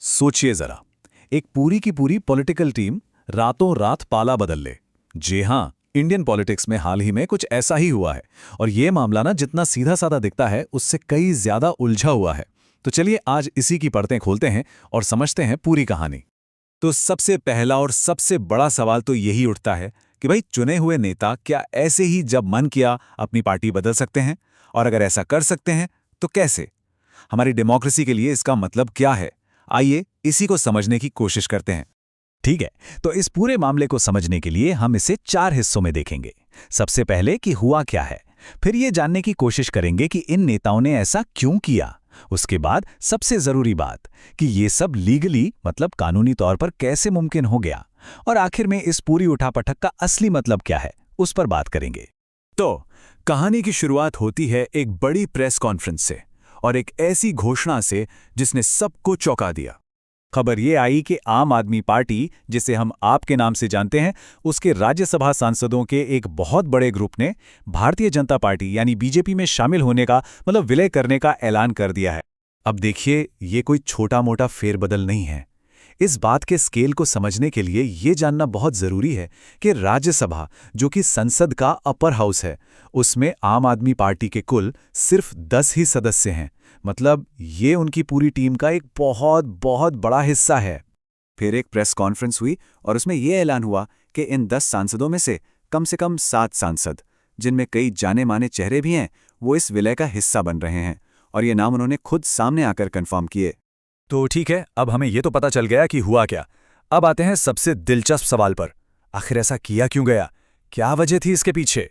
सोचिए जरा, एक पूरी की पूरी पॉलिटिकल टीम रातों रात पाला बदल ले। जी हाँ, इंडियन पॉलिटिक्स में हाल ही में कुछ ऐसा ही हुआ है। और ये मामला ना जितना सीधा साधा दिखता है उससे कई ज्यादा उलझा हुआ है। तो चलिए आज इसी की परतें खोलते हैं और समझते हैं पूरी कहानी। तो सबसे पहला और सबसे बड़ा सवाल तो यही उठता है कि भाई चुने हुए नेता क्या ऐसे ही जब मन किया अपनी पार्टी बदल सकते हैं? और अगर ऐसा कर सकते हैं तो कैसे? हमारी डेमोक्रेसी के लिए इसका मतलब क्या है? आइए इसी को समझने की कोशिश करते हैं। ठीक है, तो इस पूरे मामले को समझने के लिए हम इसे 4 हिस्सों में देखेंगे। सबसे पहले कि हुआ क्या है, फिर ये जानने की कोशिश करेंगे कि इन नेताओं ने ऐसा क्यों किया। उसके बाद सबसे जरूरी बात कि ये सब लीगली मतलब कानूनी तौर पर कैसे मुमकिन हो गया। और आखिर में इस पूरी उठापटक का असली मतलब क्या है, उस पर बात करेंगे। तो कहानी की शुरुआत होती है एक बड़ी प्रेस कॉन्फ्रेंस से और एक ऐसी घोषणा से जिसने सबको चौंका दिया। खबर ये आई कि आम आदमी पार्टी, जिसे हम आप के नाम से जानते हैं, उसके राज्यसभा सांसदों के एक बहुत बड़े ग्रुप ने भारतीय जनता पार्टी यानी बीजेपी में शामिल होने का मतलब विलय करने का ऐलान कर दिया है। अब देखिए, ये कोई छोटा मोटा फेरबदल नहीं है। इस बात के स्केल को समझने के लिए ये जानना बहुत जरूरी है कि राज्यसभा, जो कि संसद का अपर हाउस है, उसमें आम आदमी पार्टी के कुल सिर्फ 10 ही सदस्य हैं। मतलब ये उनकी पूरी टीम का एक बहुत बहुत बड़ा हिस्सा है। फिर एक प्रेस कॉन्फ्रेंस हुई और उसमें यह ऐलान हुआ कि इन 10 सांसदों में से कम 7 सांसद, जिनमें कई जाने माने चेहरे भी हैं, वो इस विलय का हिस्सा बन रहे हैं। और ये नाम उन्होंने खुद सामने आकर कंफर्म किए। तो ठीक है, अब हमें ये तो पता चल गया कि हुआ क्या। अब आते हैं सबसे दिलचस्प सवाल पर। आखिर ऐसा किया क्यों गया? क्या वजह थी इसके पीछे?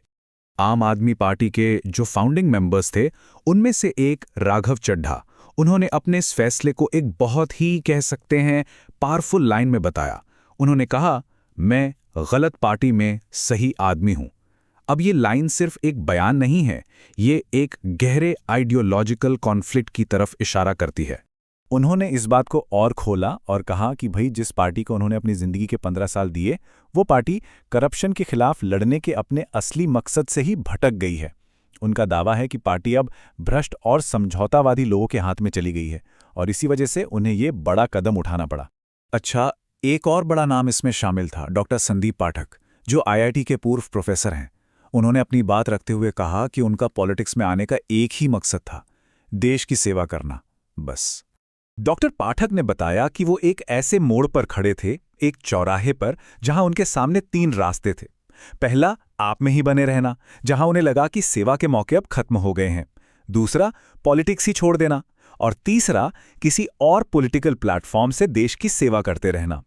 आम आदमी पार्टी के जो फाउंडिंग मेंबर्स थे, उनमें से एक राघव चड्ढा, उन्होंने अपने इस फैसले को एक बहुत ही कह सकते हैं पावरफुल लाइन में बताया। उन्होंने कहा, मैं गलत पार्टी में सही आदमी हूं। अब ये लाइन सिर्फ एक बयान नहीं है, ये एक गहरे आइडियोलॉजिकल कॉन्फ्लिक्ट की तरफ इशारा करती है। उन्होंने इस बात को और खोला और कहा कि भाई जिस पार्टी को उन्होंने अपनी जिंदगी के 15 साल दिए, वो पार्टी करप्शन के खिलाफ लड़ने के अपने असली मकसद से ही भटक गई है। उनका दावा है कि पार्टी अब भ्रष्ट और समझौतावादी लोगों के हाथ में चली गई है और इसी वजह से उन्हें ये बड़ा कदम उठाना पड़ा। अच्छा, एक और बड़ा नाम इसमें शामिल था, डॉक्टर संदीप पाठक, जो आईआईटी के पूर्व प्रोफेसर हैं। उन्होंने अपनी बात रखते हुए कहा कि उनका पॉलिटिक्स में आने का एक ही मकसद था, देश की सेवा करना, बस। डॉक्टर पाठक ने बताया कि वो एक ऐसे मोड़ पर खड़े थे, एक चौराहे पर, जहां उनके सामने 3 रास्ते थे। पहला, आप में ही बने रहना, जहां उन्हें लगा कि सेवा के मौके अब खत्म हो गए हैं। दूसरा, पॉलिटिक्स ही छोड़ देना। और तीसरा, किसी और पॉलिटिकल प्लेटफॉर्म से देश की सेवा करते रहना।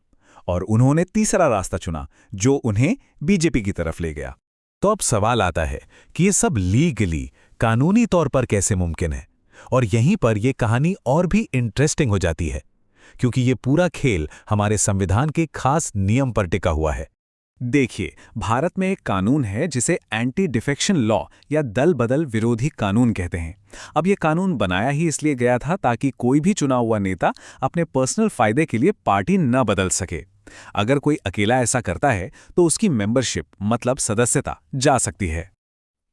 और उन्होंने तीसरा रास्ता चुना, जो उन्हें बीजेपी की तरफ ले गया। तो अब सवाल आता है कि ये सब लीगली, कानूनी तौर पर कैसे मुमकिन है? और यहीं पर यह कहानी और भी इंटरेस्टिंग हो जाती है, क्योंकि ये पूरा खेल हमारे संविधान के खास नियम पर टिका हुआ है। देखिए, भारत में एक कानून है जिसे एंटी डिफेक्शन लॉ या दल बदल विरोधी कानून कहते हैं। अब ये कानून बनाया ही इसलिए गया था ताकि कोई भी चुना हुआ नेता अपने पर्सनल फायदे के लिए पार्टी न बदल सके। अगर कोई अकेला ऐसा करता है तो उसकी मेंबरशिप मतलब सदस्यता जा सकती है।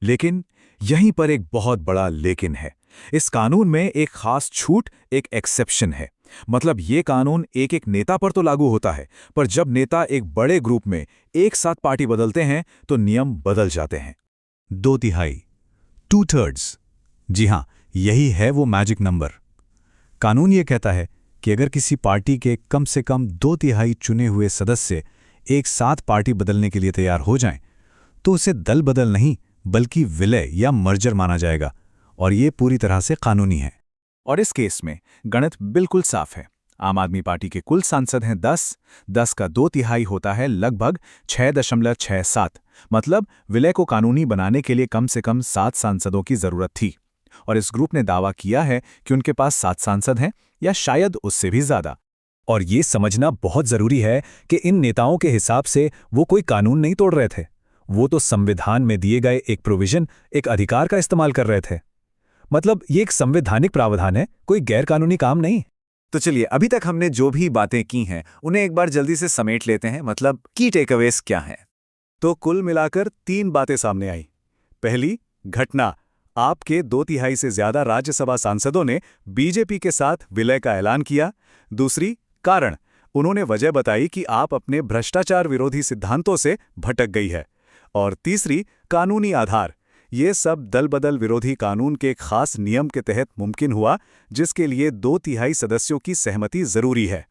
लेकिन यहीं पर एक बहुत बड़ा लेकिन है। इस कानून में एक खास छूट, एक एक्सेप्शन है। मतलब ये कानून एक एक नेता पर तो लागू होता है, पर जब नेता एक बड़े ग्रुप में एक साथ पार्टी बदलते हैं तो नियम बदल जाते हैं। 2/3, 2/3। जी हां, यही है वो मैजिक नंबर। कानून ये कहता है कि अगर किसी पार्टी के कम से कम 2/3 चुने हुए सदस्य एक साथ पार्टी बदलने के लिए तैयार हो जाएं, तो उसे दल बदल नहीं बल्कि विलय या मर्जर माना जाएगा। और ये पूरी तरह से कानूनी है। और इस केस में गणित बिल्कुल साफ है। आम आदमी पार्टी के कुल सांसद हैं 10, 10 का 2/3 होता है लगभग 6.67। मतलब विलय को कानूनी बनाने के लिए कम से कम 7 सांसदों की जरूरत थी। और इस ग्रुप ने दावा किया है कि उनके पास 7 सांसद हैं या शायद उससे भी ज्यादा। और ये समझना बहुत जरूरी है कि इन नेताओं के हिसाब से वो कोई कानून नहीं तोड़ रहे थे, वो तो संविधान में दिए गए एक प्रोविजन, एक अधिकार का इस्तेमाल कर रहे थे। मतलब ये एक संवैधानिक प्रावधान है, कोई गैर कानूनी काम नहीं। तो चलिए, अभी तक हमने जो भी बातें की हैं उन्हें एक बार जल्दी से समेट लेते हैं। मतलब की टेकअवेज क्या हैं? तो कुल मिलाकर 3 बातें सामने आई। पहली घटना, आपके 2/3 से ज्यादा राज्यसभा सांसदों ने बीजेपी के साथ विलय का ऐलान किया। दूसरी, कारण उन्होंने वजह बताई कि आप अपने भ्रष्टाचार विरोधी सिद्धांतों से भटक गई है। और तीसरी, कानूनी आधार। ये सब दल बदल विरोधी कानून के एक खास नियम के तहत मुमकिन हुआ, जिसके लिए 2/3 सदस्यों की सहमति जरूरी है।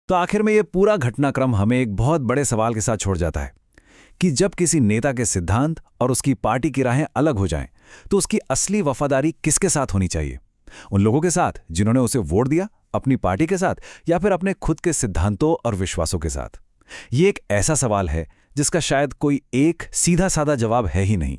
तो आखिर में ये पूरा घटनाक्रम हमें एक बहुत बड़े सवाल के साथ छोड़ जाता है कि जब किसी नेता के सिद्धांत और उसकी पार्टी की राहें अलग हो जाएं, तो उसकी असली वफादारी किसके साथ होनी चाहिए? उन लोगों के साथ जिन्होंने उसे वोट दिया, अपनी पार्टी के साथ, या फिर अपने खुद के सिद्धांतों और विश्वासों के साथ? ये एक ऐसा सवाल है जिसका शायद कोई एक सीधा साधा जवाब है ही नहीं।